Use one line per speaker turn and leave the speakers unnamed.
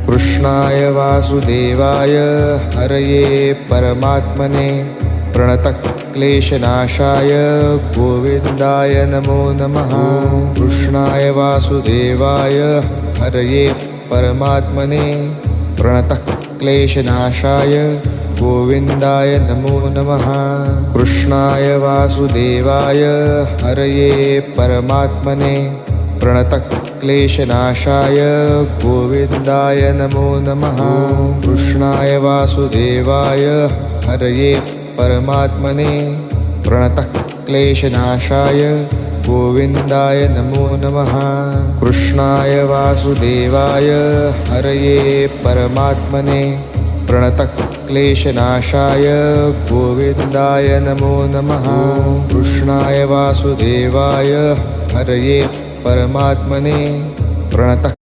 कृष्णाय वासुदेवाय हरये परमात्मने प्रणतक्लेशनाशाय गोविन्दाय नमो नमः। कृष्णाय वासुदेवाय हरये परमात्मने प्रणतक्लेशनाशाय गोविन्दाय नमो नमः। कृष्णाय वासुदेवाय हरये परमात्मने प्रणतक्लेशनाशाय गोविन्दाय नमो नमः। कृष्णाय वासुदेवाय हरये परमात्मने प्रणतक्लेशनाशाय गोविन्दाय नमो नमः। कृष्णाय वासुदेवाय हरये परमात्मने प्रणतक्लेशनाशाय गोविन्दाय नमो नमः। कृष्णाय वासुदेवाय हरये परमात्मने प्रणत